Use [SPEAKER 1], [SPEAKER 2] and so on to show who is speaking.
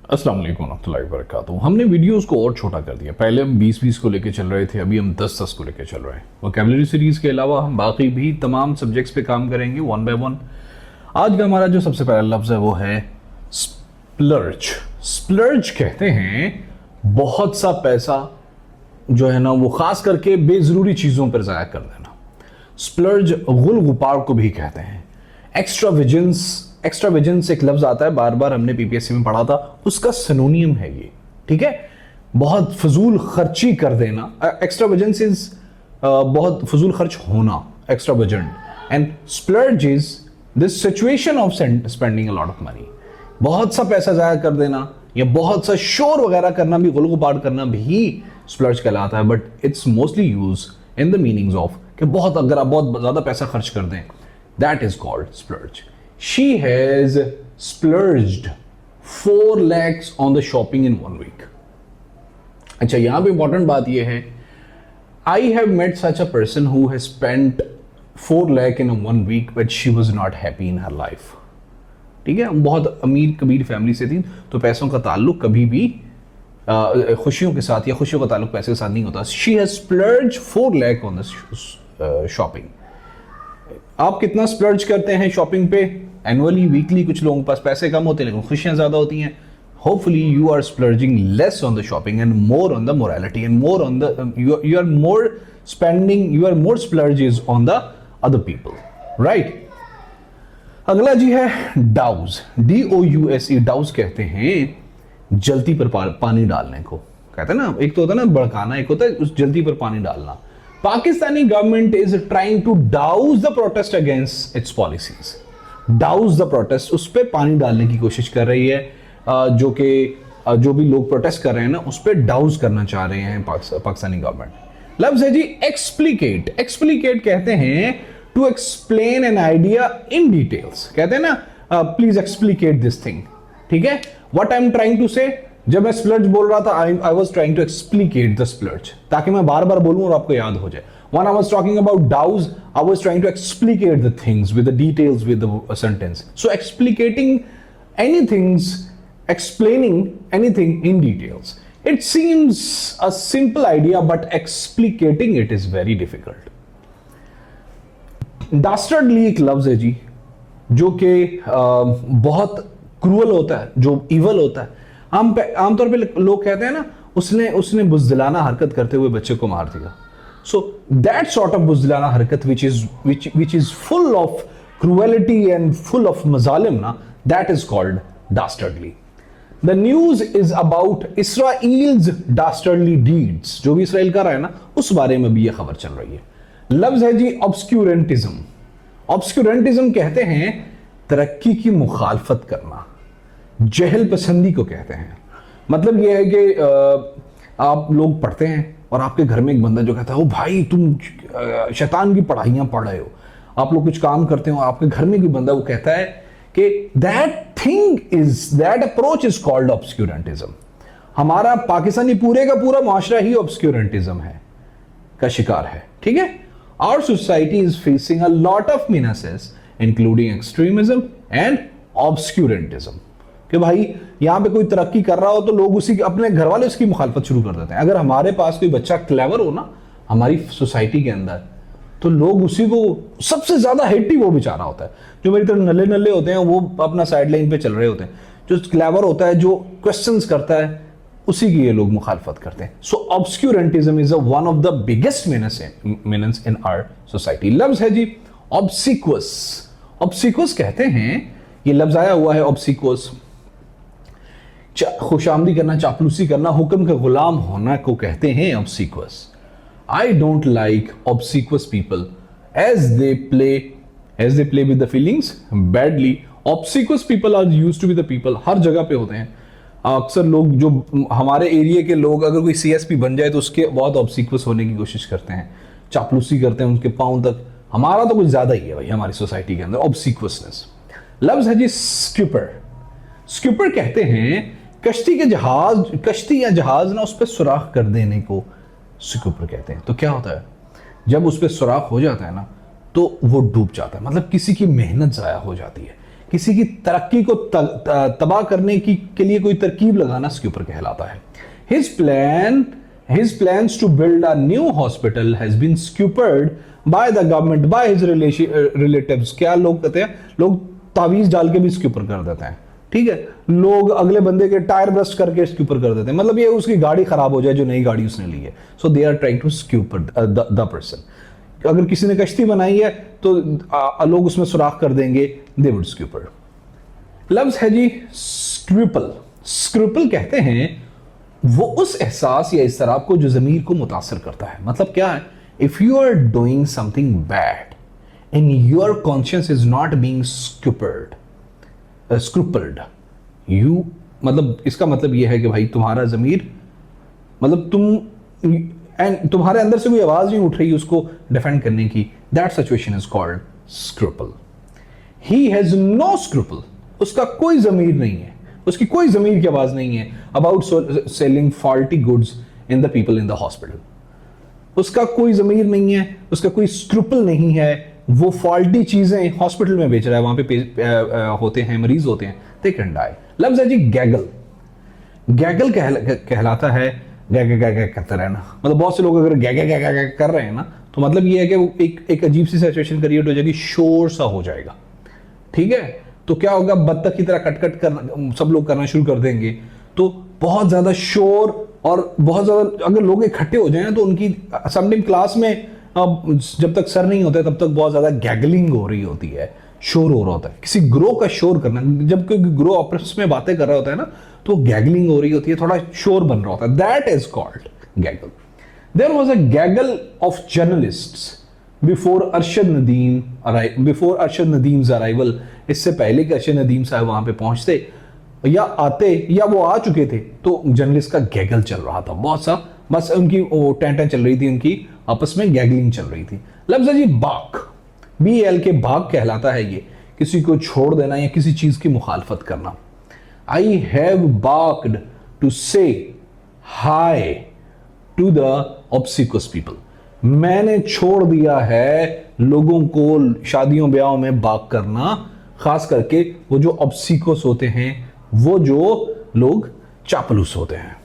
[SPEAKER 1] अस्सलाम वालेकुम रहमतुल्लाहि व बरकातुहू। हमने वीडियोस को और छोटा कर दिया। पहले हम 20-20 को लेके चल रहे थे, अभी हम 10-10 को लेके चल रहे हैं। वोकैबुलरी सीरीज के अलावा हम बाकी भी तमाम सब्जेक्ट्स पे काम करेंगे वन बाय वन। आज का हमारा जो सबसे पहला लफ्ज़ है वो है स्प्लर्ज। स्प्लर्ज कहते हैं बहुत सा पैसा जो है ना वो खास करके बेजरूरी चीज़ों पर ज़ाया कर देना। स्प्लर्ज गुल गुपार को भी कहते हैं। एक्स्ट्रावेजेंस एक लफ्ज आता है, बार बार हमने पीपीएससी में पढ़ा था, उसका सिनोनियम है ये, ठीक है। बहुत फजूल खर्ची कर देना। एक्स्ट्रावेजेंस इज बहुत फजूल खर्च होना, extravagant. And splurge is this situation of spending a lot of money. बहुत सा पैसा जाया कर देना या बहुत सा शोर वगैरह करना भी, गुल गुबार करना भी स्प्लर्ज कहलाता है। But it's mostly use in the meanings of कि बहुत, अगर आप बहुत ज्यादा पैसा खर्च कर दें, that is called splurge. She has splurged 4 lakhs on the shopping in 1 week. अच्छा, यहां पे इंपॉर्टेंट बात यह है, I have met such a person who has spent 4 lakh in 1 week but she was not happy in her life. ठीक है, बहुत अमीर कबीर फैमिली से थी, तो पैसों का ताल्लुक कभी भी खुशियों के साथ या खुशियों का ताल्लुक पैसे के साथ नहीं होता। She has splurged 4 lakh on the shopping. आप कितना स्प्लर्ज करते हैं शॉपिंग पे? Annually, weekly? कुछ लोगों के पास पैसे कम होते हैं लेकिन खुशियां ज्यादा होती हैं। Hopefully you are splurging less on the shopping and more on the morality and more on the you are more spending, you are more splurges on the other people, right. अगला जी है डाउज, DOUSE। डाउज कहते हैं जल्दी पर पानी डालने को, कहते हैं ना, एक तो होता है ना भड़काना, एक होता है उस जल्दी पर पानी डालना। Pakistani government is trying to douse the protest against its policies. Douse the protest, उस पर पानी डालने की कोशिश कर रही है, जो भी लोग प्रोटेस्ट कर रहे हैं ना, उस पर डाउज करना चाह रहे हैं पाकिस्तानी गवर्नमेंट। लफ्ज है जी एक्सप्लिकेट। एक्सप्लिकेट कहते हैं to explain an idea in details. कहते हैं ना, प्लीज एक्सप्लिकेट दिस थिंग, ठीक है। What I am trying to say, जब मैं स्प्लर्ज बोल रहा था, I was trying to explicate the splurge, ताकि मैं बार बार बोलूं और आपको याद हो जाए। When I was talking about douse, I was trying to explicate the things with the details with the sentence. So explicating anything's explaining anything in details. It seems a simple idea, but explicating it is very difficult. Dastardly एक लफ्ज है जी, जो कि बहुत cruel होता है, जो evil होता है। आमतौर पे लोग कहते हैं ना, उसने बुज़दिलाना हरकत करते हुए बच्चे को मार दिया। सो दैट सॉर्ट ऑफ बुज़दिलाना हरकत which is full of cruelty and full of मजालिम ना, that is called dastardly. The news is about Israel's dastardly deeds. जो भी इसराइल कर रहा है ना, उस बारे में भी ये खबर चल रही है। लफ्ज है जी obscurantism. Obscurantism कहते हैं तरक्की की मुखालफत करना, जहल पसंदी को कहते हैं। मतलब यह है कि आप लोग पढ़ते हैं और आपके घर में एक बंदा जो कहता है, ओ भाई तुम शैतान की पढ़ाइयाँ पढ़ रहे हो। आप लोग कुछ काम करते हो, आपके घर में कोई बंदा वो कहता है कि दैट अप्रोच इज कॉल्ड ऑब्सक्यूरेंटिज्म। हमारा पाकिस्तानी पूरे का पूरा माशरा ही ऑब्सक्यूरेंटिज्म है का शिकार है, ठीक है। Our society is facing a lot of menaces including extremism and obscurantism. कि भाई यहां पे कोई तरक्की कर रहा हो तो लोग उसी, अपने घर वाले उसकी मुखालफत शुरू कर देते हैं। अगर हमारे पास कोई बच्चा क्लेवर हो ना हमारी सोसाइटी के अंदर, तो लोग उसी को, सबसे ज्यादा हेटी वो बेचारा होता है। जो मेरी तरह नल्ले नल्ले होते हैं वो अपना साइड लाइन पे चल रहे होते हैं। जो क्लेवर होता है, जो क्वेश्चंस करता है, उसी की ये लोग मुखालफत करते हैं। So obscurantism is one of the biggest menaces in our society. लफ्ज है जी ऑब्सिक्वस। ऑब्सिक्वस कहते हैं, ये लफ्ज आया हुआ है ऑब्सिक्वस, खुशामदी करना, चापलूसी करना, हुक्म का गुलाम होना को कहते हैं obsequious. I don't like obsequious people as they play with the feelings badly. Obsequious people are used to be the people, हर जगह पे होते हैं। अक्सर लोग, जो हमारे एरिया के लोग, अगर कोई CSP बन जाए तो उसके बहुत ऑब्सिक्वस होने की कोशिश करते हैं, चापलूसी करते हैं उनके पांव तक। हमारा तो कुछ ज्यादा ही है भाई हमारी सोसाइटी के अंदर ऑब्सिक्वसनेस। लफ्ज है जी स्क्यूपर। स्क्यूपर कहते हैं कश्ती या जहाज ना उस पर सुराख कर देने को स्क्यूपर कहते हैं। तो क्या होता है, जब उस पर सुराख हो जाता है ना तो वो डूब जाता है, मतलब किसी की मेहनत ज़ाया हो जाती है, किसी की तरक्की को तबाह करने की के लिए कोई तरकीब लगाना स्क्यूपर कहलाता है। His plans to build a new hospital has been skewered by the government, by his relatives। क्या लोग कहते हैं, लोग तावीज डाल के भी स्क्यूपर कर देते हैं, ठीक है। लोग अगले बंदे के टायर ब्रस्ट करके स्क्यूपर कर देते हैं, मतलब ये उसकी गाड़ी खराब हो जाए जो नई गाड़ी उसने ली है। So they are trying to scupper the person. अगर किसी ने कश्ती बनाई है तो लोग उसमें सुराख कर देंगे, दे वुड स्क्यूपर। लफ्ज है जी स्क्रूपल। स्क्रूपल कहते हैं वो उस एहसास या इस्तराब को जो ज़मीर को मुतासर करता है। मतलब क्या है, if you are doing something bad and your conscious is not being scrupled, you, मतलब इसका मतलब यह है कि भाई तुम्हारा ज़मीर, मतलब तुम्हारे अंदर से कोई आवाज नहीं उठ रही उसको डिफेंड करने की, that situation is called scruple. He has no scruple, उसका कोई ज़मीर नहीं है, उसकी कोई ज़मीर की आवाज नहीं है about selling faulty goods in the people in the hospital. उसका कोई ज़मीर नहीं है, उसका कोई स्क्रूपल नहीं है, वो फॉल्टी चीजें हॉस्पिटल में बेच रहा है, वहां पे होते हैं, मरीज होते हैं, दे कैन डाई। लफ्ज है जी गैगल। गैगल कहलाता है गैग करते रहना। मतलब बहुत से लोग अगर गैग कर रहे हैं ना, तो मतलब ये है कि वो एक अजीब सी सिचुएशन क्रिएट हो जाएगी, शोर सा हो जाएगा, ठीक है। तो क्या होगा, बत्तख की तरह कट करना सब लोग करना शुरू कर देंगे, तो बहुत ज्यादा शोर और बहुत ज्यादा अगर लोग इकट्ठे हो जाए तो उनकी समटाइम क्लास में जब तक सर नहीं होता तब तक बहुत ज्यादा गैगलिंग हो रही होती है, शोर हो रहा होता है। किसी ग्रो का शोर करना, जब कोई ग्रो आपस में बातें कर रहा होता है ना, तो गैगलिंग हो रही होती है, थोड़ा शोर बन रहा होता है, that is called gaggle. There was a gaggle of journalists before Arshad Nadeem's arrival. इससे पहले कि अरशद नदीम साहब वहां पे पहुंचते या आते या वो आ चुके थे, तो जर्नलिस्ट का गैगल चल रहा था बहुत सा, बस उनकी वो टेंटन चल रही थी, उनकी आपस में गैगलिंग चल रही थी। लफ्ज है जी बाक। BAL के बाक कहलाता है ये किसी को छोड़ देना या किसी चीज की मुखालफत करना। आई हैव बाक्ड टू से हाय टू द ऑब्सिक्वस पीपल। मैंने छोड़ दिया है लोगों को शादियों ब्याहों में बाक करना, खास करके वो जो ऑब्सिक्वस होते हैं, वो जो लोग चापलूस होते हैं।